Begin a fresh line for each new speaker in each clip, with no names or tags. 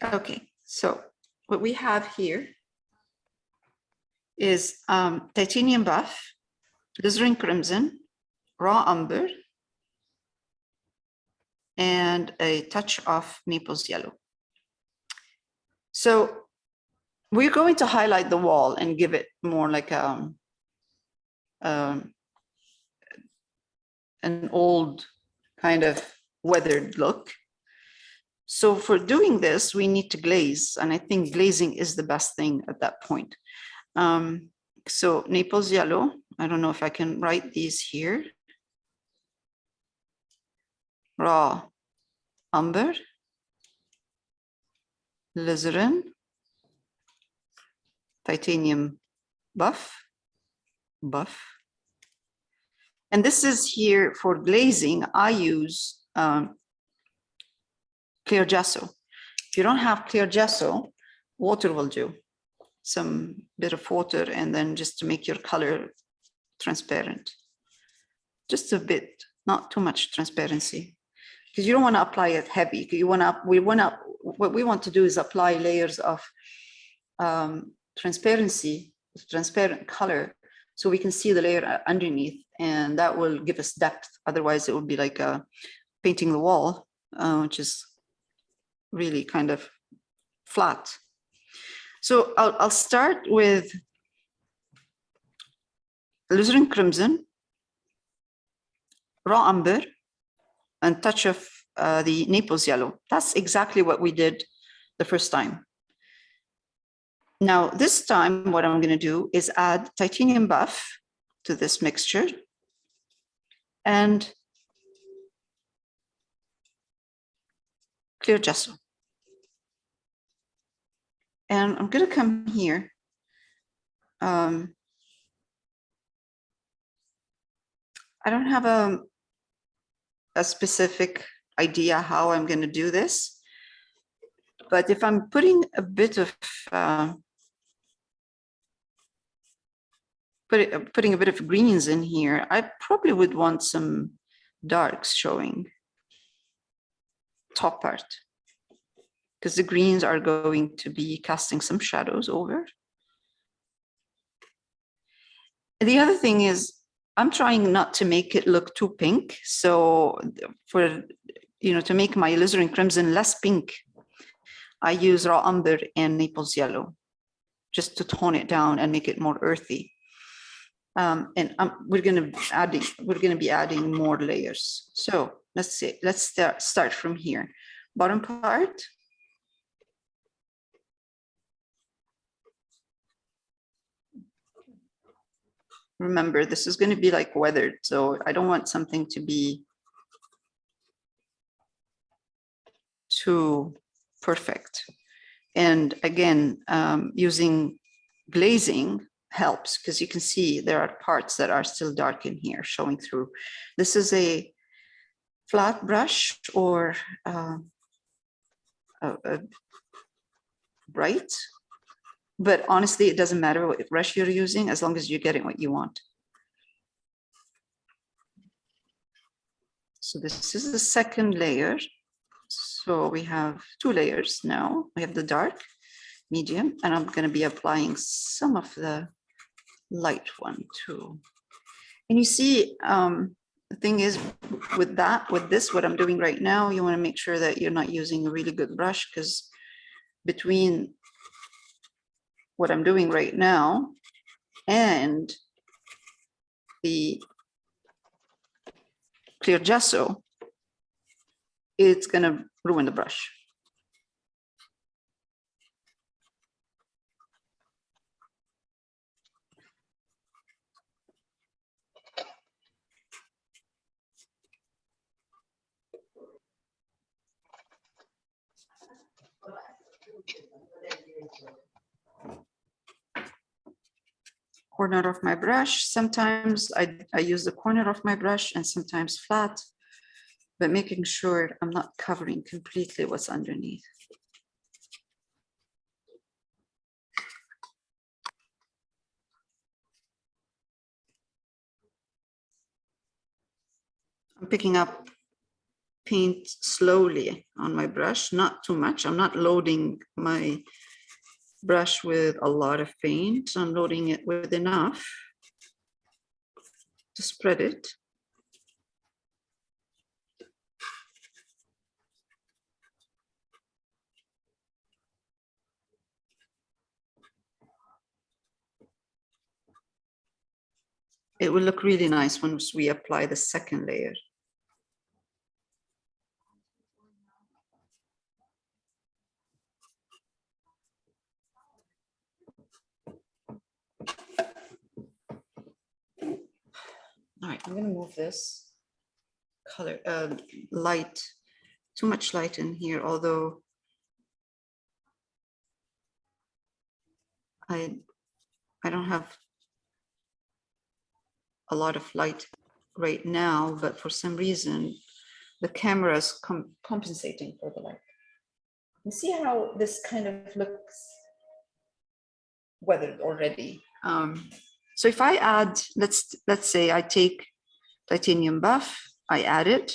Okay, so what we have here is titanium buff, alizarin crimson, raw umber, and a touch of Naples yellow. So we're going to highlight the wall and give it more like an old kind of weathered look. So for doing this, we need to glaze, and I think glazing is the best thing at that point. So Naples yellow, I don't know if I can write these here. Raw umber, alizarin, titanium buff. And this is here for glazing. I use clear gesso. If you don't have clear gesso, water will do. Some bit of water, and then just to make your color transparent. Just a bit, not too much transparency, because you don't want to apply it heavy. What we want to do is apply layers of transparent color, so we can see the layer underneath, and that will give us depth. Otherwise, it would be like painting the wall, which is really kind of flat. So I'll start with alizarin crimson, raw umber, and touch of the Naples yellow. That's exactly what we did the first time. Now, this time, what I'm going to do is add titanium buff to this mixture and clear gesso. And I'm going to come here. I don't have a specific idea how I'm going to do this, but if I'm putting a bit of putting a bit of greens in here, I probably would want some darks showing top part, because the greens are going to be casting some shadows over. The other thing is I'm trying not to make it look too pink. So for, to make my alizarin crimson less pink, I use raw umber and Naples yellow just to tone it down and make it more earthy. And we're going to be adding more layers. So let's start from here. Bottom part. Remember, this is going to be like weathered, so I don't want something to be too perfect. And again, using glazing helps, because you can see there are parts that are still dark in here showing through. This is a flat brush or a bright, but honestly, it doesn't matter what brush you're using as long as you're getting what you want. So this is the second layer. So we have two layers now. We have the dark, medium, and I'm going to be applying some of the light one too. And you see, the thing is with this, what I'm doing right now, you want to make sure that you're not using a really good brush, because between what I'm doing right now and the clear gesso, it's going to ruin the brush. Corner of my brush. Sometimes I use the corner of my brush and sometimes flat, but making sure I'm not covering completely what's underneath. I'm picking up paint slowly on my brush, not too much. I'm not loading my brush with a lot of paint. I'm loading it with enough to spread it. It will look really nice once we apply the second layer. All right, I'm going to move this color, light, too much light in here, although I don't have a lot of light right now, but for some reason, the camera is compensating for the light. You see how this kind of looks weathered already. So if I add, let's say I take titanium buff, I add it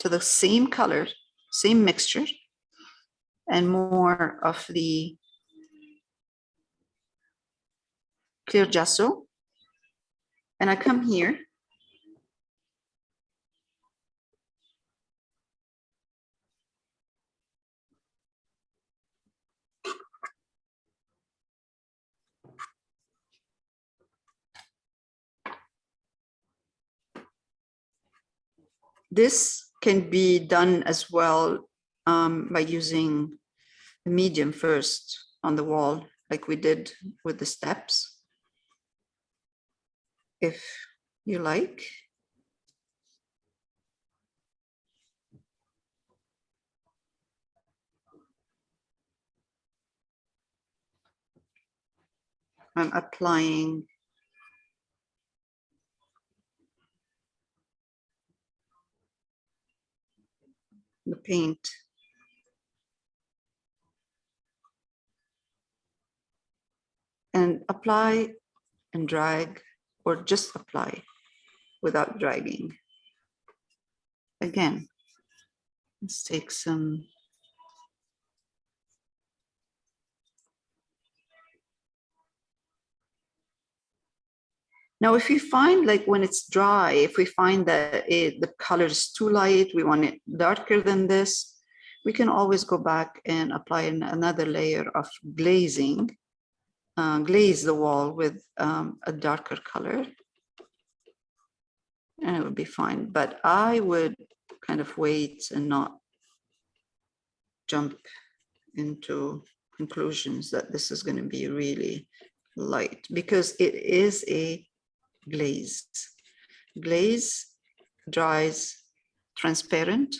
to the same color, same mixture, and more of the clear gesso. And I come here. This can be done as well by using the medium first on the wall, like we did with the steps, if you like. I'm applying the paint. And apply and drag, or just apply without dragging. Again, let's take some. Now, if you find, like when it's dry, if we find that the color is too light, we want it darker than this, we can always go back and apply another layer of glazing, glaze the wall with a darker color, and it would be fine. But I would kind of wait and not jump into conclusions that this is going to be really light, because it is a glaze. Glaze dries transparent,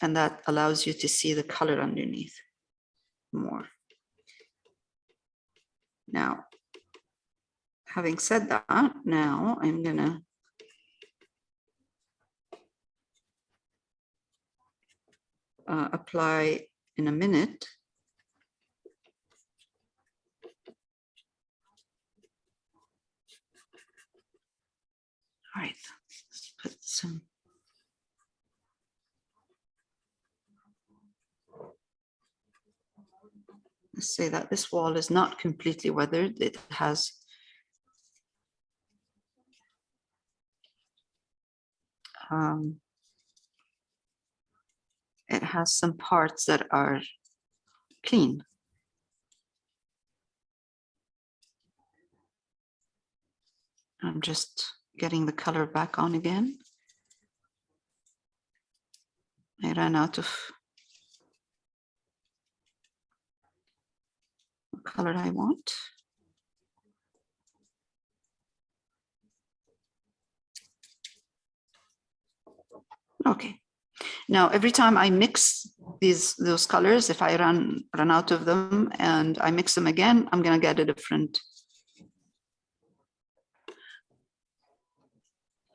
and that allows you to see the color underneath more. Now, having said that, now I'm gonna apply in a minute. All right, let's put some. Let's say that this wall is not completely weathered. It has some parts that are clean. I'm just getting the color back on again. I ran out of the color I want. Okay. Now, every time I mix those colors, if I run out of them and I mix them again, I'm going to get a different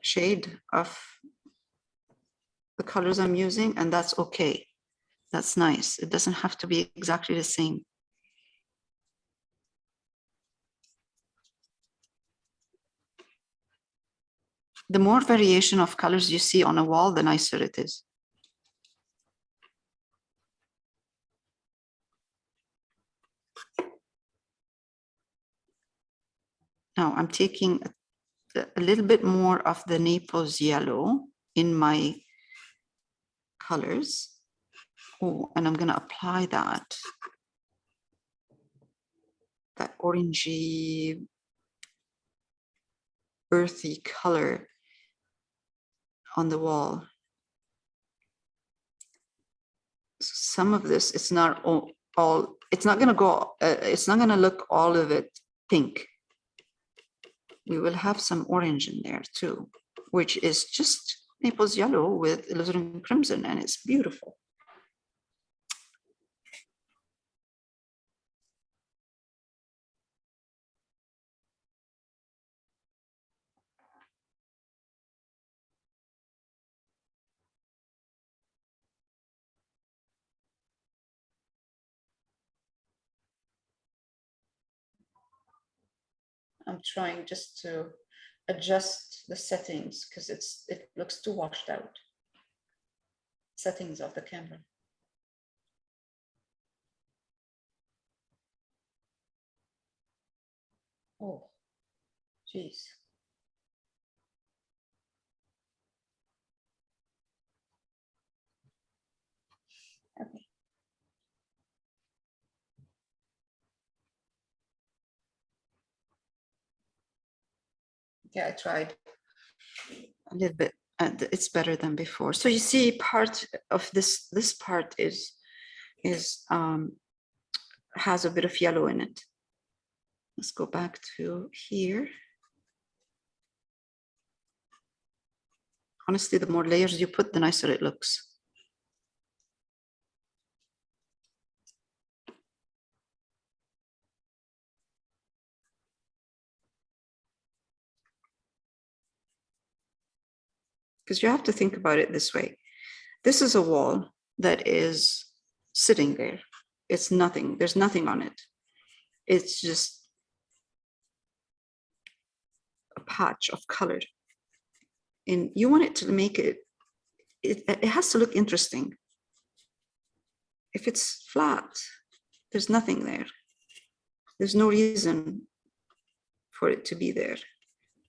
shade of the colors I'm using, and that's okay. That's nice. It doesn't have to be exactly the same. The more variation of colors you see on a wall, the nicer it is. Now I'm taking a little bit more of the Naples yellow in my colors. Oh, and I'm going to apply that orangey, earthy color on the wall. Some of this, it's not all it's not going to go, it's not going to look all of it pink. We will have some orange in there too, which is just Naples yellow with alizarin crimson, and it's beautiful. I'm trying just to adjust the settings because it looks too washed out. Settings of the camera. Oh, geez. Okay. Yeah, I tried a little bit. It's better than before. So you see, part of this part is has a bit of yellow in it. Let's go back to here. Honestly, the more layers you put, the nicer it looks. Because you have to think about it this way. This is a wall that is sitting there. It's nothing. There's nothing on it. It's just a patch of color. And you want it to make it has to look interesting. If it's flat, there's nothing there. There's no reason for it to be there.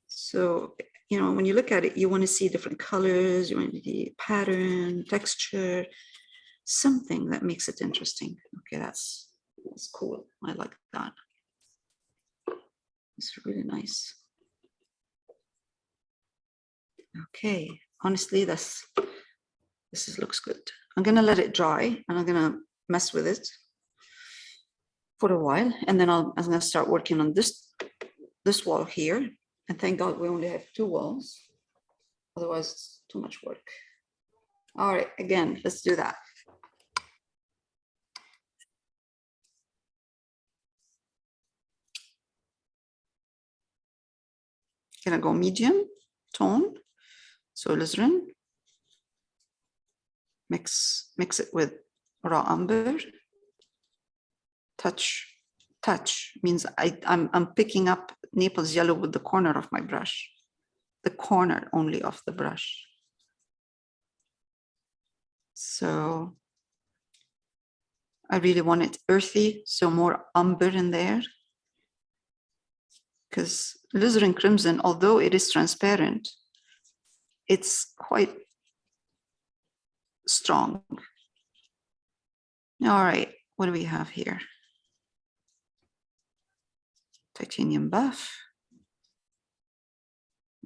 So, you know, when you look at it, you want to see different colors, you want to see pattern, texture, something that makes it interesting. Okay, that's cool. I like that. It's really nice. Okay, honestly, this looks good. I'm gonna let it dry and I'm gonna mess with it for a while, and then I'm gonna start working on this wall here. And thank God we only have 2 walls. Otherwise, it's too much work. All right, again, let's do that. Gonna go medium tone. So alizarin. Mix it with raw umber. Touch means I'm picking up Naples yellow with the corner of my brush, the corner only of the brush. So I really want it earthy, so more umber in there. Because alizarin crimson, although it is transparent, it's quite strong. All right, what do we have here? Titanium buff.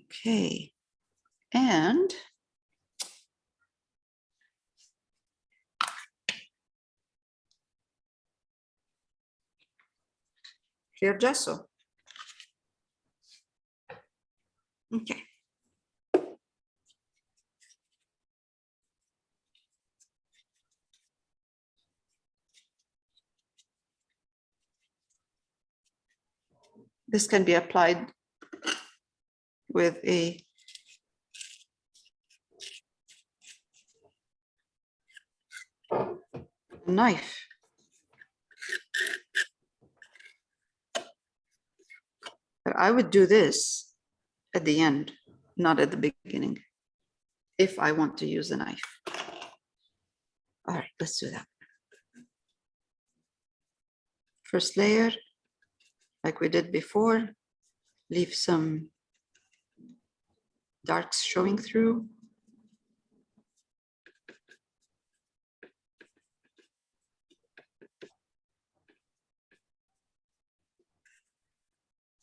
Okay, and clear gesso. Okay. This can be applied with a knife. But I would do this at the end, not at the beginning, if I want to use a knife. All right, let's do that. First layer, like we did before, leave some darks showing through.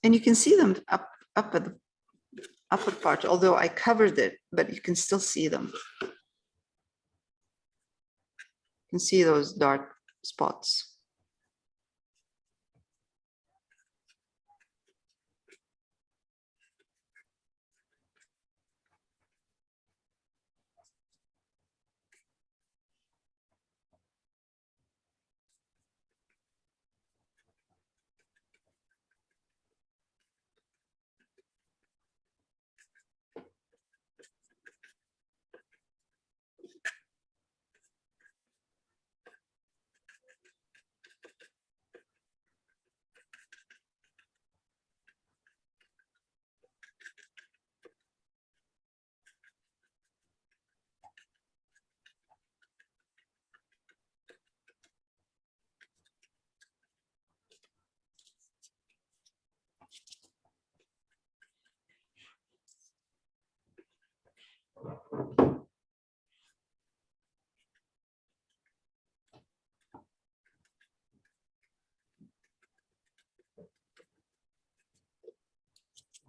And you can see them up at the upper part, although I covered it, but you can still see them. You can see those dark spots.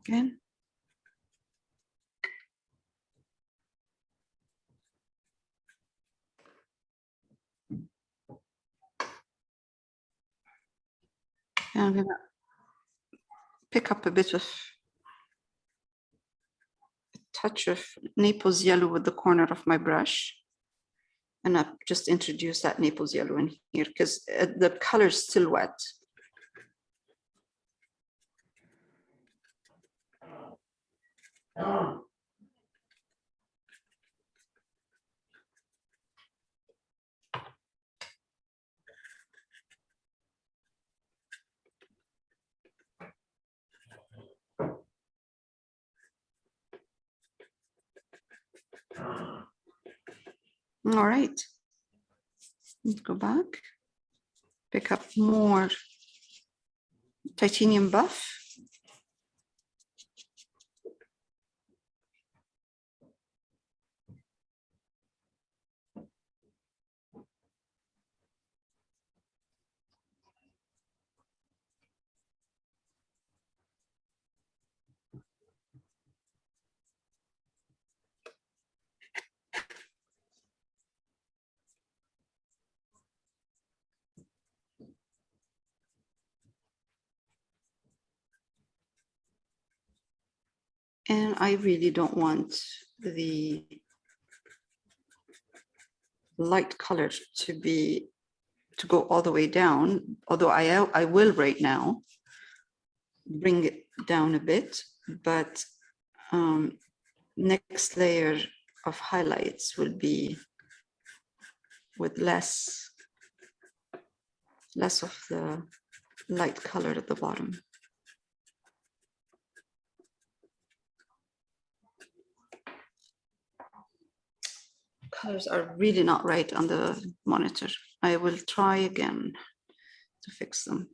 Again. And I'm gonna pick up a bit of a touch of Naples yellow with the corner of my brush. And I just introduce that Naples yellow in here because the color is still wet. All right, let's go back, pick up more titanium buff. And I really don't want the light color to go all the way down, although I will right now bring it down a bit, but next layer of highlights will be with less of the light color at the bottom. Colors are really not right on the monitor. I will try again to fix them.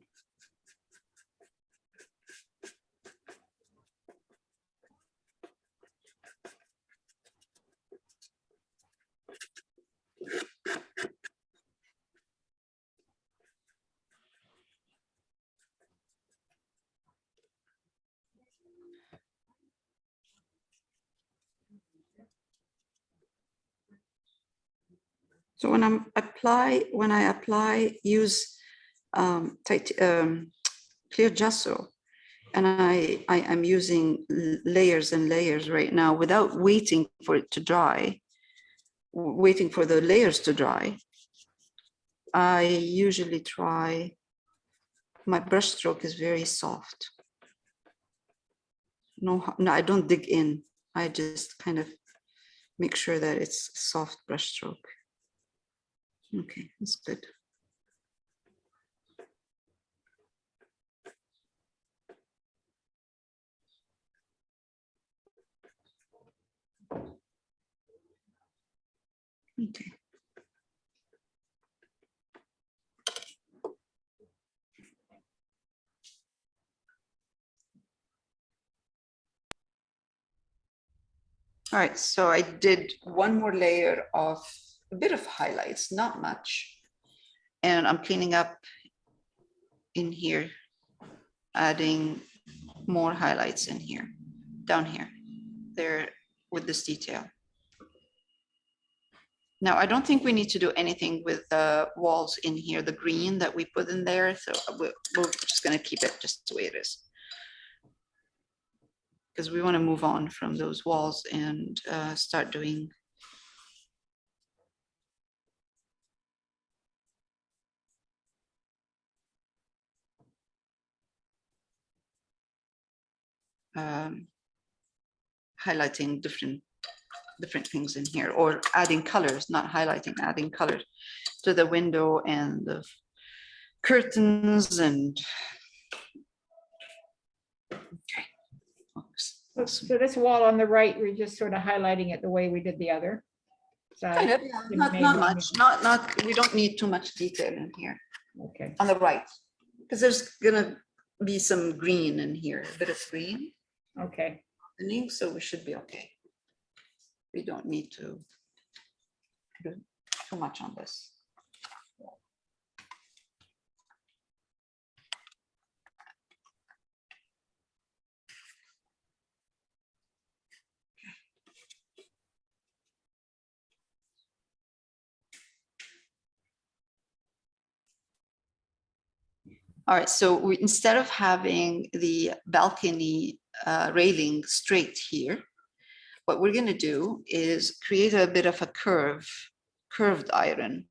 So when I apply, use clear gesso, and I'm using layers and layers right now without waiting for it to dry, waiting for the layers to dry. I usually try, my brush stroke is very soft. No, I don't dig in. I just kind of make sure that it's a soft brush stroke. Okay, that's good. Okay. All right, so I did one more layer of a bit of highlights, not much. And I'm cleaning up in here, adding more highlights in here, down here, there with this detail. Now, I don't think we need to do anything with the walls in here, the green that we put in there. So we're just gonna keep it just the way it is. Because we wanna move on from those walls and start doing highlighting different things in here, or adding colors, not highlighting, adding colors to the window and the curtains and
So this wall on the right, we're just sort of highlighting it the way we did the other side.
kind of, yeah, not much, not we don't need too much detail in here
Okay.
on the right, because there's gonna be some green in here, a bit of green,
Okay.
so we should be okay. We don't need to do too much on this. All right, so we, instead of having the balcony railing straight here, what we're gonna do is create a bit of a curved iron.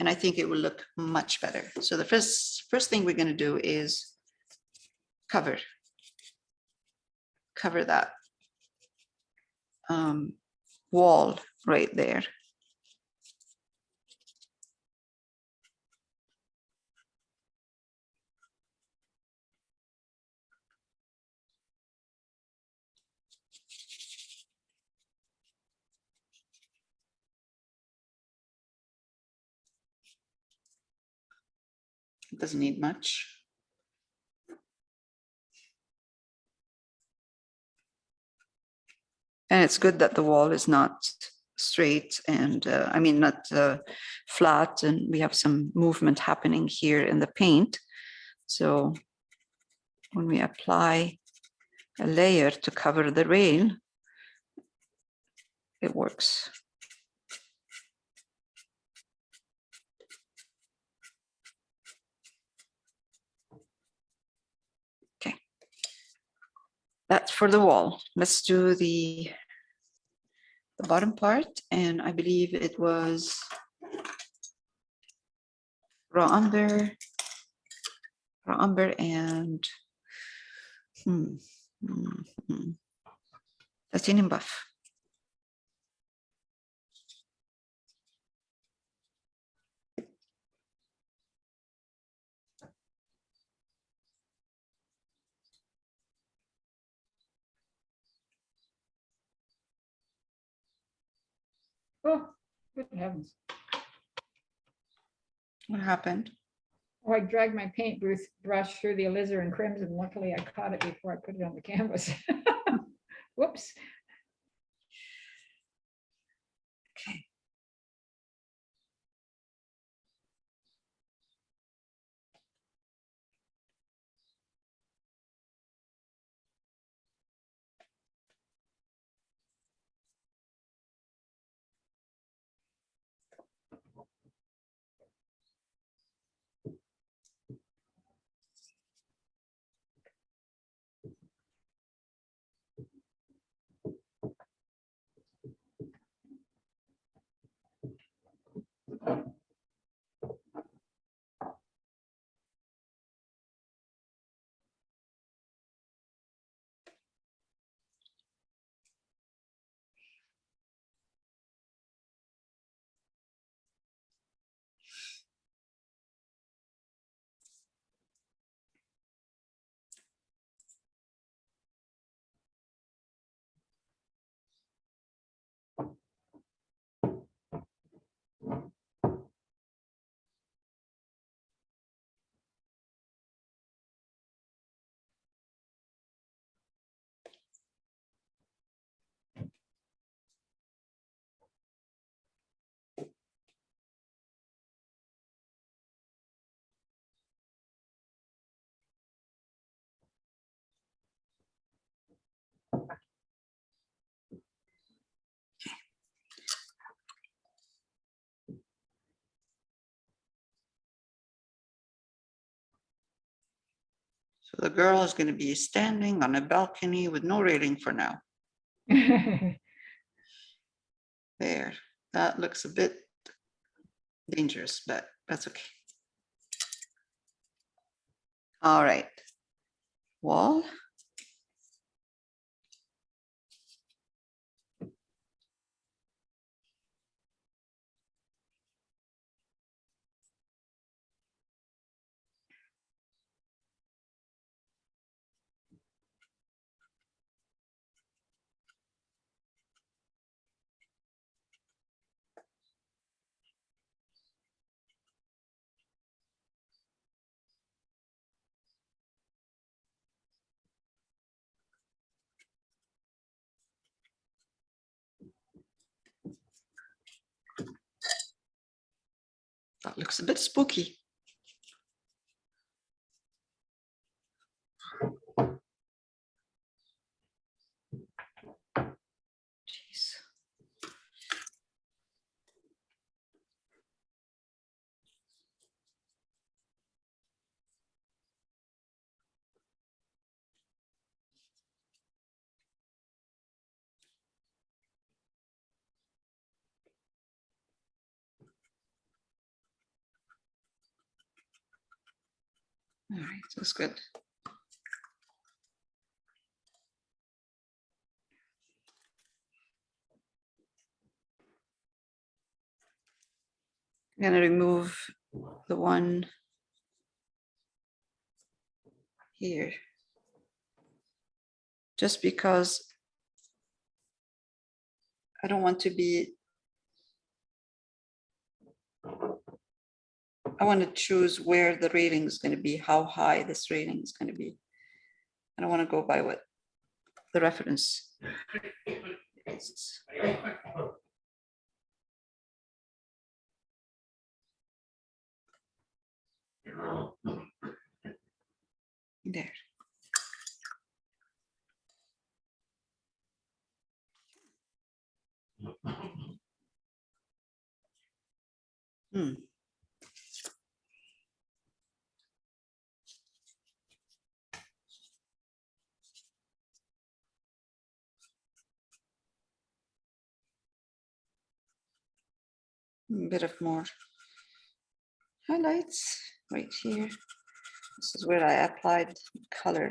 And I think it will look much better. So the first thing we're gonna do is cover that wall right there. It doesn't need much. And it's good that the wall is not straight and I mean, not flat, and we have some movement happening here in the paint. So when we apply a layer to cover the rail, it works. Okay, that's for the wall. Let's do the bottom part, and I believe it was raw umber and titanium buff.
Oh, good heavens.
What happened?
Oh, I dragged my paint brush through the alizarin crimson. Luckily, I caught it before I put it on the canvas. Whoops.
Okay. So the girl is going to be standing on a balcony with no railing for now. There, that looks a bit dangerous, but that's okay. All right, wall. That looks a bit spooky. Jeez. All right, that's good. I'm going to remove the one here, just because I don't want to be, I want to choose where the rating is going to be, how high this rating is going to be. I don't want to go by what the reference is. There. Hmm. A bit of more highlights right here. This is where I applied color.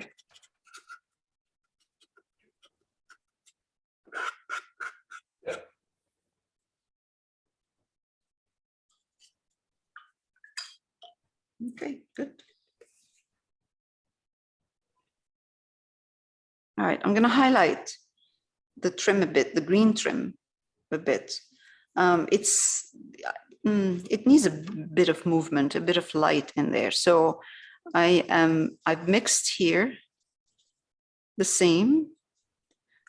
Okay, good. All right, I'm going to highlight the trim a bit, the green trim a bit. It needs a bit of movement, a bit of light in there. So I've mixed here the same.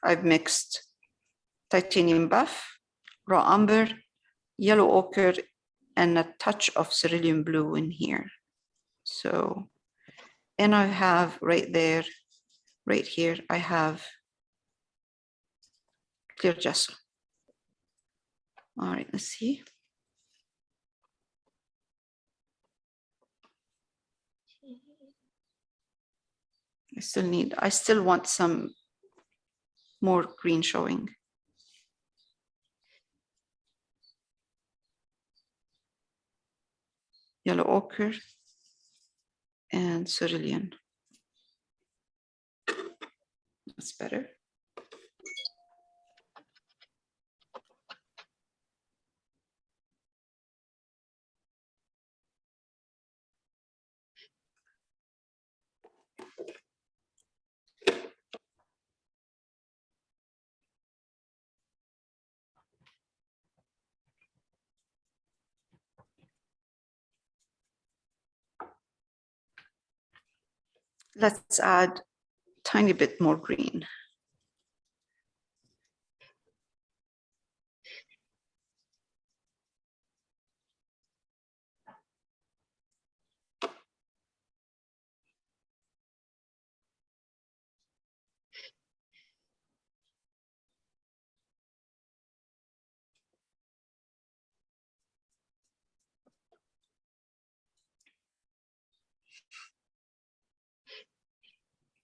I've mixed titanium buff, raw umber, yellow ochre, and a touch of cerulean blue in here. So, and I have right there, right here, I have clear gesso. All right, let's see. I still want some more green showing. Yellow ochre and cerulean. That's better. Let's add a tiny bit more green.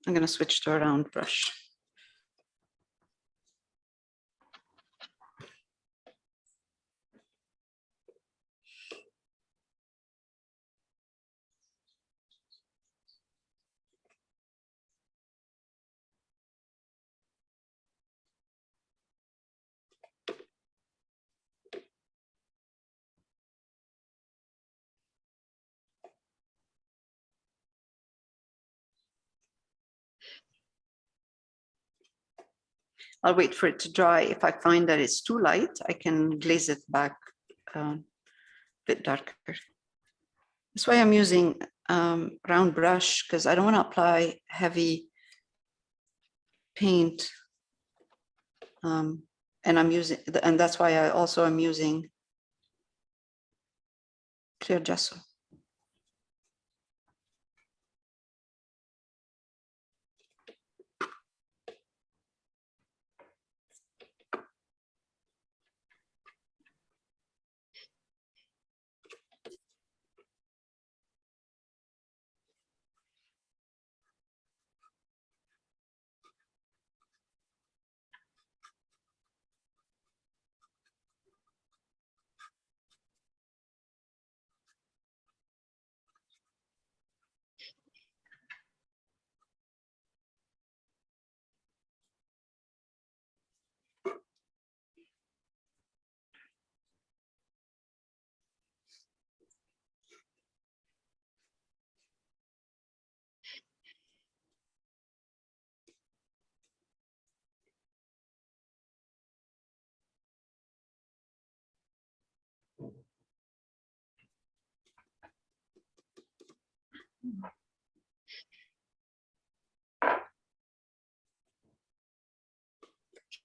I'm going to switch to a round brush. I'll wait for it to dry. If I find that it's too light, I can glaze it back a bit darker. That's why I'm using round brush, because I don't want to apply heavy paint. And that's why I also am using clear gesso.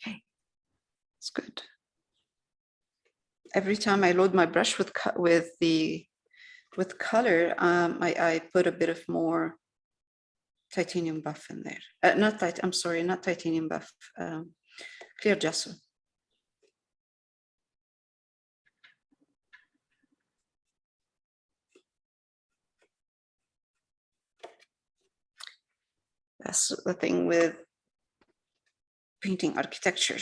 Okay, it's good. Every time I load my brush with color, I put a bit of more titanium buff in there. I'm sorry, not titanium buff, clear gesso. That's the thing with painting architecture.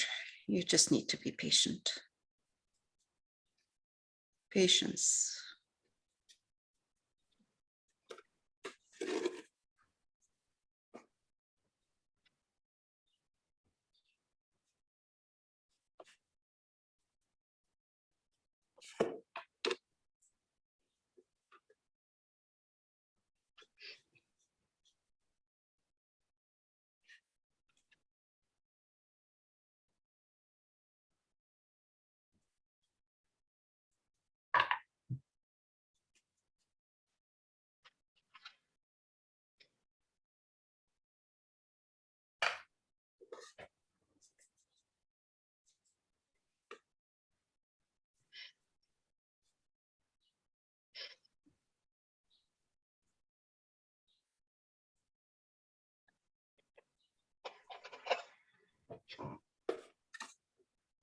You just need to be patient. Patience.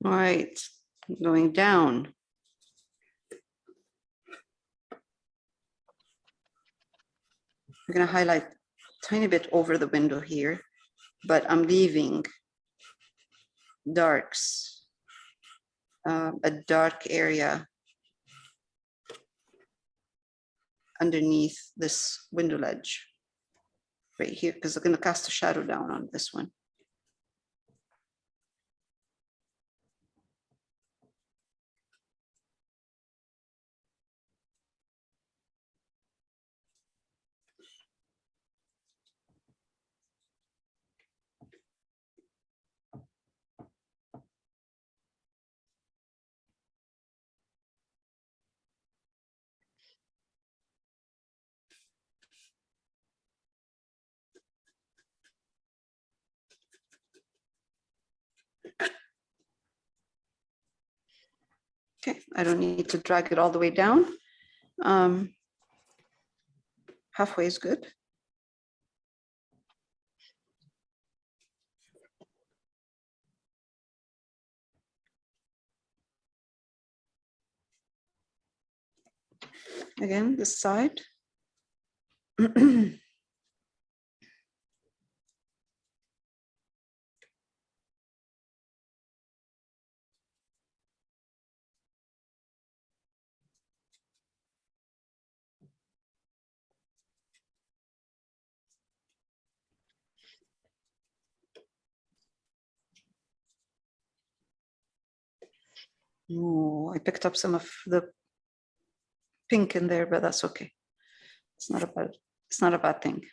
All right, going down. We're going to highlight a tiny bit over the window here, but I'm leaving darks, a dark area underneath this window ledge right here, because I'm going to cast a shadow down on this one. Okay, I don't need to drag it all the way down. Halfway is good. Again, this side. Oh, I picked up some of the pink in there, but that's okay. It's not a bad thing.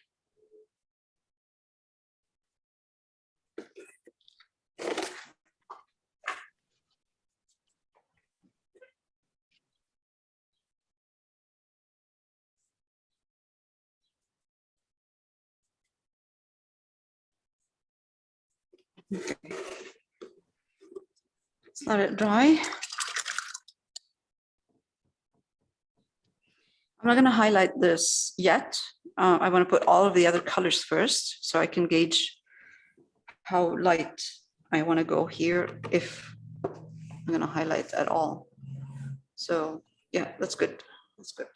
Okay. Let's let it dry. I'm not going to highlight this yet. I want to put all of the other colors first so I can gauge how light I want to go here if I'm going to highlight at all. So yeah, that's good. That's good.